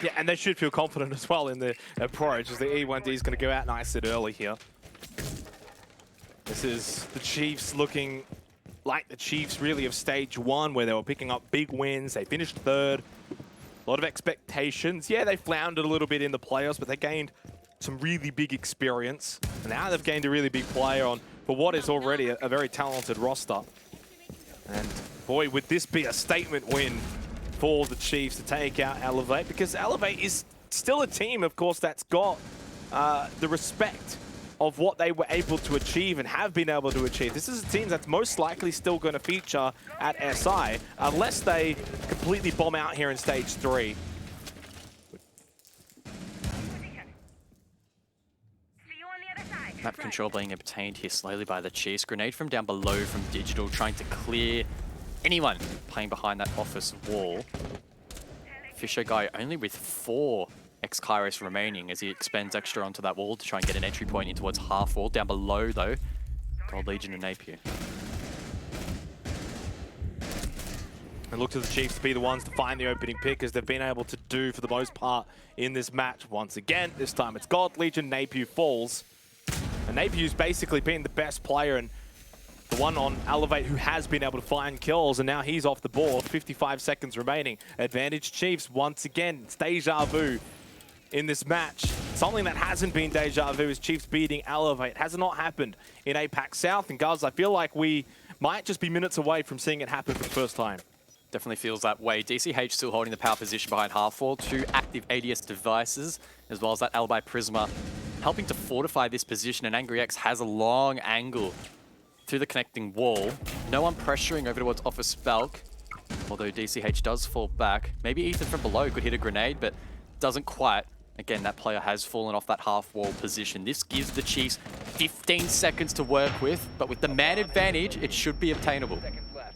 Yeah, and they should feel confident as well in the approach, as the E1D is going to go out nice and early here. This is the Chiefs looking like the Chiefs really of stage 1, where they were picking up big wins. They finished 3rd. A lot of expectations. Yeah, they floundered a little bit in the playoffs, but they gained some really big experience. And now they've gained a really big player on for what is already a very talented roster. And boy, would this be a statement win for the Chiefs to take out Elevate, because Elevate is still a team, of course, that's got the respect of what they were able to achieve and have been able to achieve. This is a team that's most likely still going to feature at SI, unless they completely bomb out here in stage 3. Map control being obtained here slowly by the Chiefs. Grenade from down below from Digital, trying to clear anyone playing behind that office wall. Fisher guy only with 4 X-Kairos remaining as he expends extra onto that wall to try and get an entry point in towards half wall. Down below, though, Gold Legion and Napier. And look to the Chiefs to be the ones to find the opening pick, as they've been able to do for the most part in this match. Once again, this time it's Gold Legion, Napier falls. And Napier's basically been the best player and the one on Elevate who has been able to find kills, and now he's off the board. 55 seconds remaining. Advantage Chiefs once again. It's deja vu in this match. Something that hasn't been deja vu is Chiefs beating Elevate. It has not happened in APAC South. And guys, I feel like we might just be minutes away from seeing it happen for the first time. Definitely feels that way. DCH still holding the power position behind Half-Wall, 2 active ADS devices, as well as that Alibi Prisma, helping to fortify this position, and Angry X has a long angle through the connecting wall. No one pressuring over towards Office Falk, although DCH does fall back. Maybe Ethan from below could hit a grenade, but doesn't quite. Again, that player has fallen off that half-wall position. This gives the Chiefs 15 seconds to work with, but with the man advantage, it should be obtainable.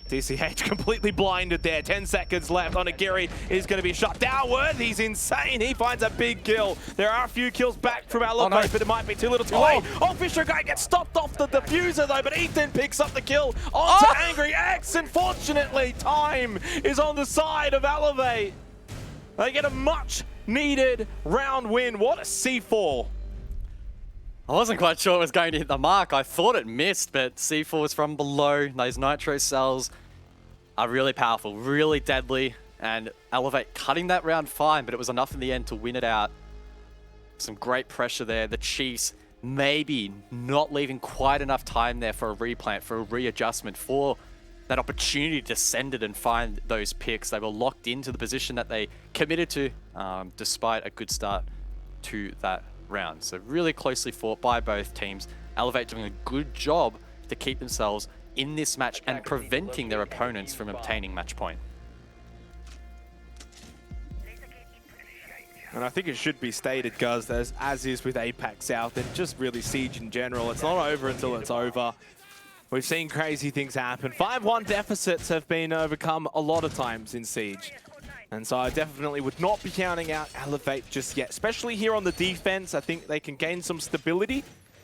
DCH completely blinded there. 10 seconds left. Onigiri is going to be shot down. Worthy's insane. He finds a big kill. There are a few kills back from Elevate, but it might be too little too late. Oh, Fisher guy gets stopped off the diffuser though, but Ethan picks up the kill onto Angry X. And fortunately, time is on the side of Elevate. They get a much needed round win. What a C4. I wasn't quite sure it was going to hit the mark. I thought it missed, but C4 is from below. Those nitro cells are really powerful, really deadly, and Elevate cutting that round fine, but it was enough in the end to win it out. Some great pressure there. The Chiefs maybe not leaving quite enough time there for a replant, for a readjustment, for that opportunity to send it and find those picks. They were locked into the position that they committed to, despite a good start to that round. So really closely fought by both teams. Elevate doing a good job to keep themselves in this match and preventing their opponents from obtaining match point. And I think it should be stated, Guz, as is with APAC South and just really Siege in general, it's not over until it's over. We've seen crazy things happen. 5-1 deficits have been overcome a lot of times in Siege. And so I definitely would not be counting out Elevate just yet, especially here on the defense. I think they can gain some stability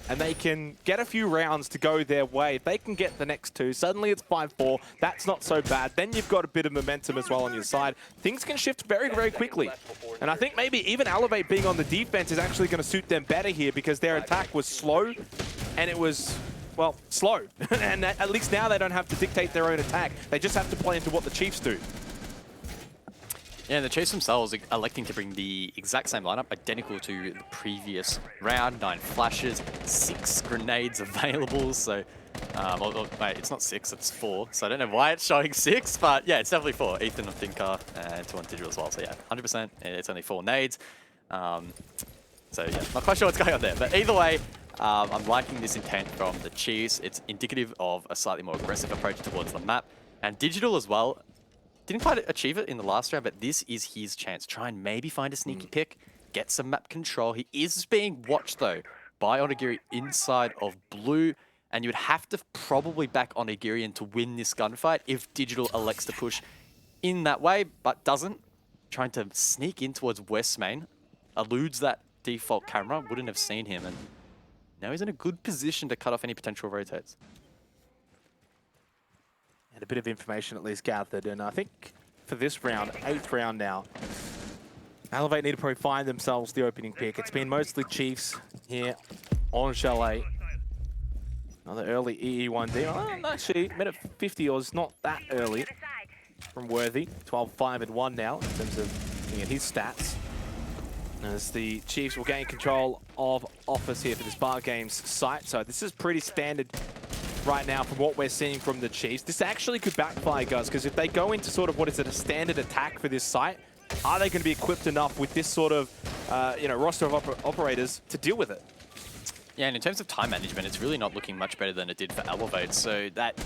and they can get a few rounds to go their way. If they can get the next 2, suddenly it's 5-4. That's not so bad. Then you've got a bit of momentum as well on your side. Things can shift very, very quickly. And I think maybe even Elevate being on the defense is actually going to suit them better here because their attack was slow and it was, well, slow. And at least now they don't have to dictate their own attack. They just have to play into what the Chiefs do. Yeah, the Chiefs themselves are electing to bring the exact same lineup, identical to the previous round. 9 flashes, 6 grenades available. So, wait, it's not 6, it's 4. So I don't know why it's showing 6, but yeah, it's definitely 4. Ethan, I think, and 2 on digital as well. So yeah, 100%. It's only 4 nades. So yeah, not quite sure what's going on there. But either way, I'm liking this intent from the Chiefs. It's indicative of a slightly more aggressive approach towards the map. And digital as well. Didn't quite achieve it in the last round, but this is his chance. Try and maybe find a sneaky pick, get some map control. He is being watched, though, by Onigiri inside of blue, and you would have to probably back Onigiri to win this gunfight if Digital elects to push in that way, but doesn't. Trying to sneak in towards West Main, eludes that default camera, wouldn't have seen him, and now he's in a good position to cut off any potential rotates. And a bit of information at least gathered, and I think for this round, 8th round now, Elevate need to probably find themselves the opening pick. It's been mostly Chiefs here on Chalet. Another early EE1D. Oh, actually, minute 50 was not that early from Worthy. 12-5-1 now in terms of looking at his stats. As the Chiefs will gain control of Office here for this Bar Games site. So this is pretty standard right now from what we're seeing from the Chiefs. This actually could backfire, guys, because if they go into sort of what is it, a standard attack for this site, are they going to be equipped enough with this sort of roster of operators to deal with it? Yeah, and in terms of time management, it's really not looking much better than it did for Elevate. So that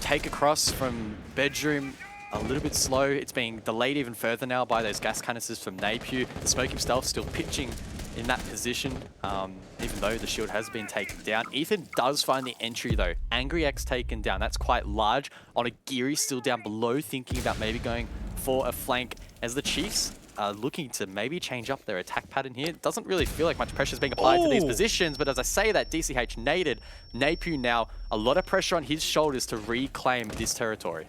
take across from Bedroom, a little bit slow. It's being delayed even further now by those gas canisters from Napier. The Smoke himself still pitching in that position, even though the shield has been taken down. Ethan does find the entry though. Angry X taken down. That's quite large. Onigiri still down below, thinking about maybe going for a flank as the Chiefs are looking to maybe change up their attack pattern here. It doesn't really feel like much pressure is being applied to these positions, but as I say that, DCH naded. Napier now, a lot of pressure on his shoulders to reclaim this territory.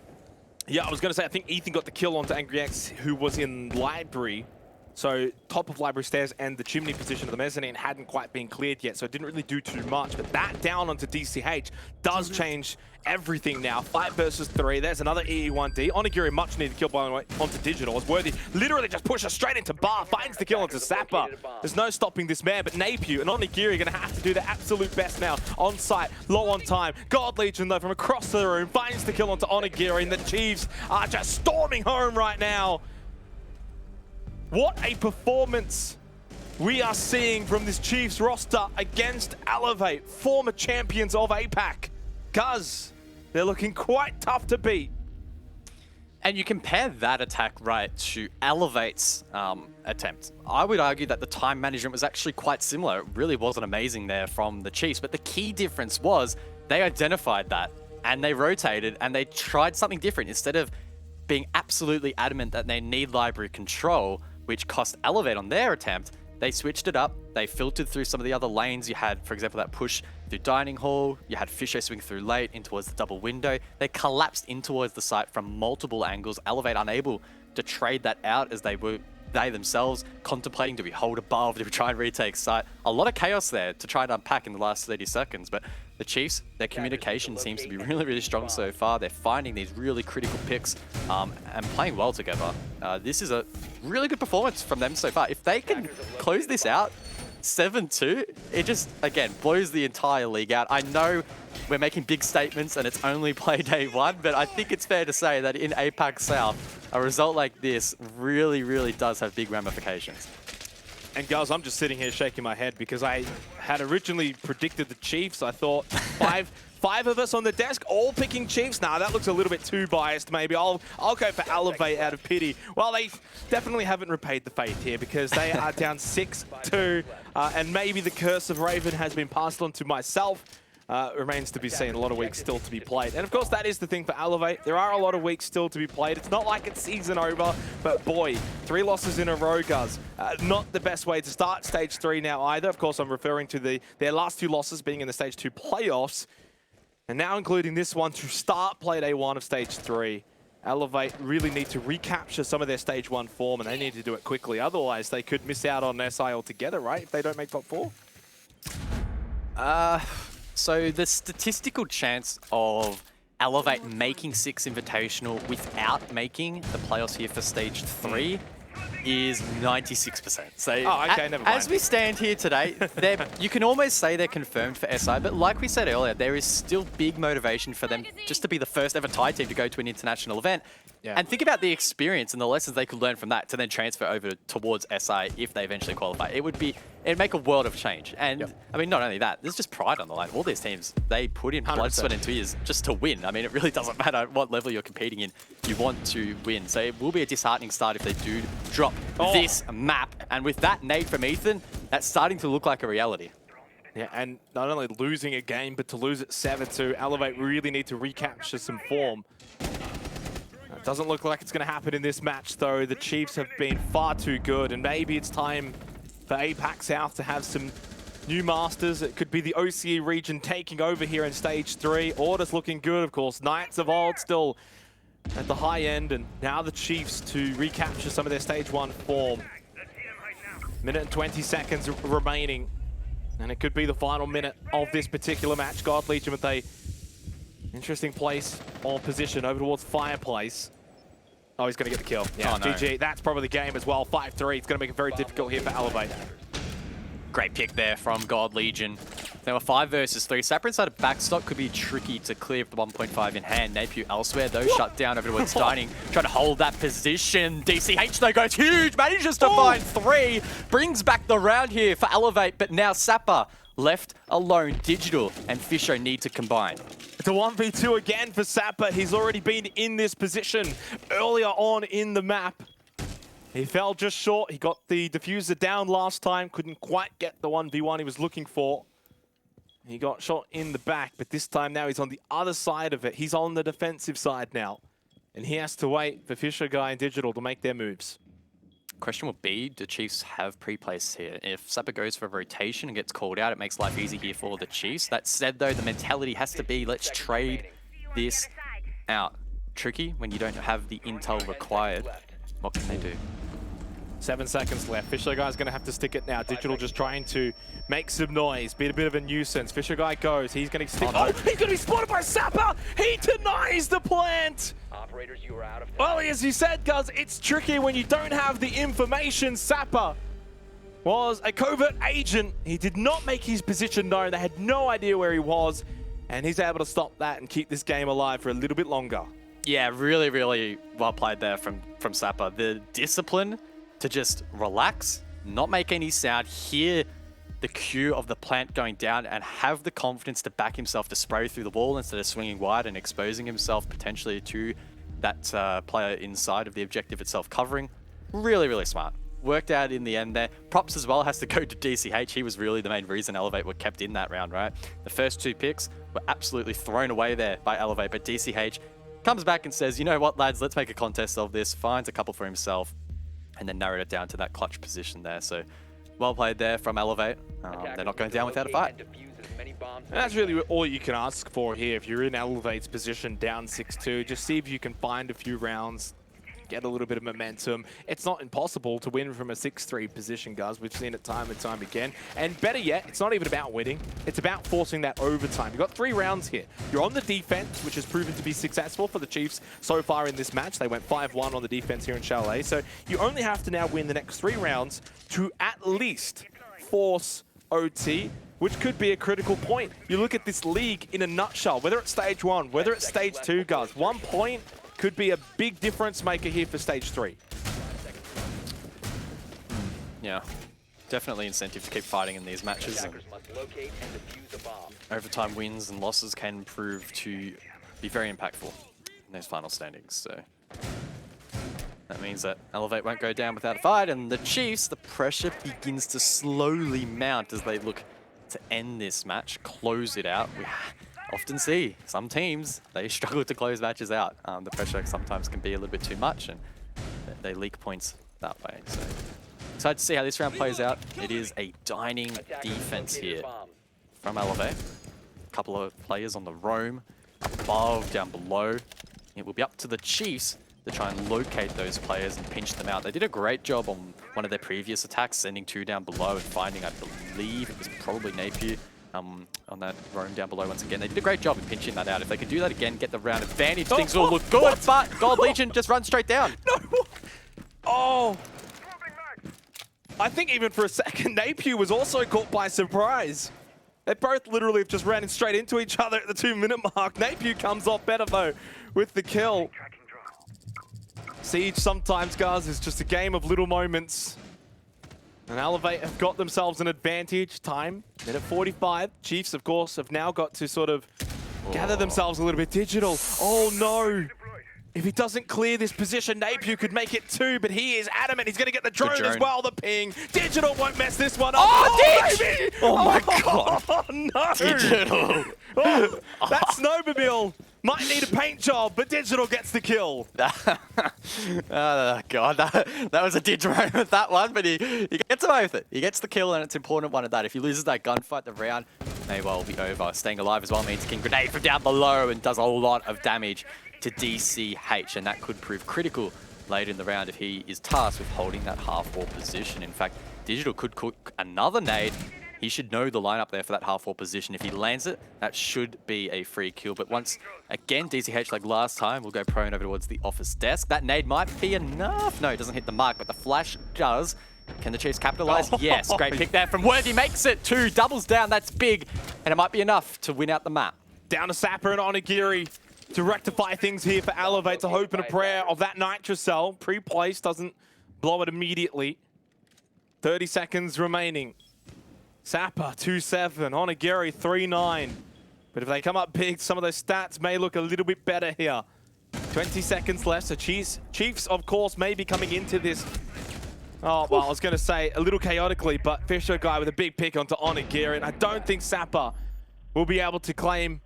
Yeah, I was going to say, I think Ethan got the kill onto Angry X, who was in Library. So top of library stairs and the chimney position of the mezzanine hadn't quite been cleared yet, so it didn't really do too much. But that down onto DCH does change everything now. 5 versus 3. There's another EE1D. Onigiri, much needed kill by the way onto Digital. As Worthy literally just pushes straight into Bar, finds the kill onto Sapper. There's no stopping this man, but Napier and Onigiri are going to have to do their absolute best now. On site, low on time. God Legion though from across the room finds the kill onto Onigiri, and the Chiefs are just storming home right now. What a performance we are seeing from this Chiefs roster against Elevate, former champions of APAC. Cuz they're looking quite tough to beat. And you compare that attack right to Elevate's attempt. I would argue that the time management was actually quite similar. It really wasn't amazing there from the Chiefs, but the key difference was they identified that and they rotated and they tried something different. Instead of being absolutely adamant that they need library control, which cost Elevate on their attempt, they switched it up. They filtered through some of the other lanes. You had, for example, that push through Dining Hall. You had Fisher swing through late in towards the double window. They collapsed in towards the site from multiple angles. Elevate unable to trade that out as they themselves contemplating, do we hold above, do we try and retake site? A lot of chaos there to try and unpack in the last 30 seconds, but the Chiefs, their communication seems to be really, really strong so far. They're finding these really critical picks and playing well together. This is a really good performance from them so far. If they can close this out 7-2, it just, again, blows the entire league out. I know we're making big statements and it's only Playday 1, but I think it's fair to say that in APAC South, a result like this really, really does have big ramifications. And guys, I'm just sitting here shaking my head because I had originally predicted the Chiefs. I thought five of us on the desk all picking Chiefs. Nah, that looks a little bit too biased maybe. I'll go for Elevate out of pity. Well, they definitely haven't repaid the faith here because they are down 6-2. And maybe the curse of Raven has been passed on to myself. Remains to be seen. A lot of weeks still to be played. And of course, that is the thing for Elevate. There are a lot of weeks still to be played. It's not like it's season over, but boy, 3 losses in a row, guys. Not the best way to start Stage 3 now either. Of course, I'm referring to their last 2 losses being in the Stage 2 playoffs. And now including this one to start Playday 1 of Stage 3. Elevate really need to recapture some of their Stage 1 form, and they need to do it quickly. Otherwise, they could miss out on SI altogether, right? If they don't make top 4. So the statistical chance of Elevate making 6 Invitational without making the playoffs here for Stage 3 is 96%. So okay, never mind. As we stand here today, you can almost say they're confirmed for SI, but like we said earlier, there is still big motivation for them just to be the first ever Thai team to go to an international event. Yeah. And think about the experience and the lessons they could learn from that to then transfer over towards SI if they eventually qualify. It'd make a world of change. And I mean, not only that, there's just pride on the line. All these teams, they put in blood, sweat, and tears just to win. I mean, it really doesn't matter what level you're competing in. You want to win. So it will be a disheartening start if they do drop this map. And with that nade from Ethan, that's starting to look like a reality. Yeah, and not only losing a game, but to lose it 7-2, Elevate really need to recapture some form. Doesn't look like it's going to happen in this match, though. The Chiefs have been far too good, and maybe it's time for APAC South to have some new masters. It could be the OCE region taking over here in Stage 3. Order's looking good, of course. Knights of Old still at the high end, and now the Chiefs to recapture some of their Stage 1 form. Minute and 20 seconds remaining, and it could be the final minute of this particular match. God Legion with a interesting place or position over towards Fireplace. Oh, he's going to get the kill. Yeah, GG. That's probably the game as well. 5-3. It's going to make it very difficult here for Elevate. Great pick there from God Legion. There were 5 versus 3. Sapper inside a backstop could be tricky to clear with the 1.5 in hand. Napier elsewhere, though, shut down over towards Dining. Trying to hold that position. DCH, though, goes huge. Manages to find 3. Brings back the round here for Elevate, but now Sapper left alone. Digital and Fisher need to combine. It's a 1v2 again for Sapper. He's already been in this position earlier on in the map. He fell just short. He got the diffuser down last time. Couldn't quite get the 1v1 he was looking for. He got shot in the back, but this time now he's on the other side of it. He's on the defensive side now. And he has to wait for Fisher Guy and Digital to make their moves. Question will be, do Chiefs have pre-plays here? If Sapper goes for a rotation and gets called out, it makes life easy here for the Chiefs. That said, though, the mentality has to be, let's trade this out. Tricky when you don't have the intel required. What can they do? 7 seconds left. Fisher Guy's going to have to stick it now. Digital just trying to make some noise, be a bit of a nuisance. Fisher Guy goes. He's going to stick. Oh, he's going to be spotted by Sapper. He denies the plant. Operators, you are out of time. Well, as you said, Guz, it's tricky when you don't have the information. Sapper was a covert agent. He did not make his position known. They had no idea where he was, and he's able to stop that and keep this game alive for a little bit longer. Yeah, really, really well played there from Sapper. The discipline to just relax, not make any sound, hear the cue of the plant going down, and have the confidence to back himself to spray through the wall instead of swinging wide and exposing himself potentially to that player inside of the objective itself covering. Really, really smart. Worked out in the end there. Props as well has to go to DCH. He was really the main reason Elevate were kept in that round, right? The first 2 picks were absolutely thrown away there by Elevate, but DCH comes back and says, you know what, lads, let's make a contest of this. Finds a couple for himself, and then narrowed it down to that clutch position there. So well played there from Elevate. They're not going down without a fight. And that's really all you can ask for here. If you're in Elevate's position down 6-2, just see if you can find a few rounds, get a little bit of momentum. It's not impossible to win from a 6-3 position, guys. We've seen it time and time again. And better yet, it's not even about winning. It's about forcing that overtime. You've got 3 rounds here. You're on the defense, which has proven to be successful for the Chiefs so far in this match. They went 5-1 on the defense here in Chalet. So you only have to now win the next 3 rounds to at least force OT, which could be a critical point. You look at this league in a nutshell, whether it's stage 1, whether it's stage 2, guys, 1 point could be a big difference maker here for stage 3. Yeah, definitely incentive to keep fighting in these matches. And overtime wins and losses can prove to be very impactful in those final standings. So that means that Elevate won't go down without a fight, and the Chiefs, the pressure begins to slowly mount as they look to end this match, close it out. We often see some teams, they struggle to close matches out. The pressure sometimes can be a little bit too much, and they leak points that way. So excited to see how this round plays out. It is a dining defense here from Elevate. A couple of players on the roam, above, down below. It will be up to the Chiefs to try and locate those players and pinch them out. They did a great job on one of their previous attacks, sending 2 down below and finding, I believe it was probably Napier, on that roam down below once again. They did a great job in pinching that out. If they could do that again, get the round advantage, things will look good, but Gold Legion just runs straight down. No! Oh! I think even for a second, Napier was also caught by surprise. They both literally have just ran straight into each other at the 2-minute mark. Napier comes off better, though, with the kill. Siege sometimes, guys, is just a game of little moments. And Elevate have got themselves an advantage. Time, minute 45. Chiefs, of course, have now got to sort of gather themselves a little bit. Digital. Oh, no. If he doesn't clear this position, Napier could make it 2, but he is adamant. He's going to get the drone as well, the ping. Digital won't mess this one up. Oh, baby! Oh, my God. Oh, no. Digital. Oh, that snowmobile might need a paint job, but Digital gets the kill. Oh, God. That was a Digimon with that one, but he gets away with it. He gets the kill, and it's an important one at that. If he loses that gunfight, the round may well be over. Staying alive as well means King Grenade from down below and does a lot of damage to DCH, and that could prove critical later in the round if he is tasked with holding that half-wall position. In fact, Digital could cook another nade. He should know the lineup there for that half-wall position. If he lands it, that should be a free kill. But once again, DCH, like last time, will go prone over towards the office desk. That nade might be enough. No, it doesn't hit the mark, but the flash does. Can the Chiefs capitalize? Oh. Yes, great pick there from Worthy. Makes it 2, doubles down. That's big, and it might be enough to win out the map. Down to Sapper and Onigiri to rectify things here for Elevate, to hope and a prayer of that Nitrocell. Pre-place doesn't blow it immediately. 30 seconds remaining. Sapper 2-7, Onigiri 3-9. But if they come up big, some of those stats may look a little bit better here. 20 seconds left, so Chiefs, of course, may be coming into this. Oh, well, I was going to say a little chaotically, but Fisher Guy with a big pick onto Onigiri, and I don't think Sapper will be able to claim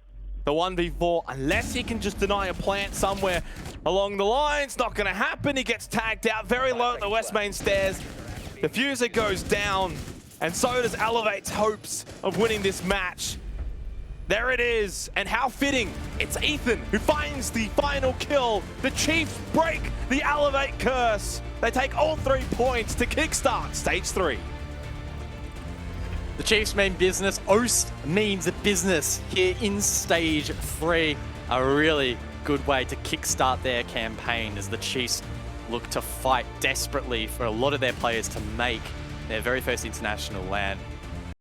the 1v4 unless he can just deny a plant somewhere along the lines. Not going to happen. He gets tagged out very low at the west main stairs. The Fuser goes down, and so does Elevate's hopes of winning this match. There it is, and how fitting. It's Ethan who finds the final kill. The Chiefs break the Elevate curse. They take all 3 points to kickstart Stage 3. The Chiefs mean business. Oast means business here in Stage 3. A really good way to kickstart their campaign as the Chiefs look to fight desperately for a lot of their players to make their very first international LAN.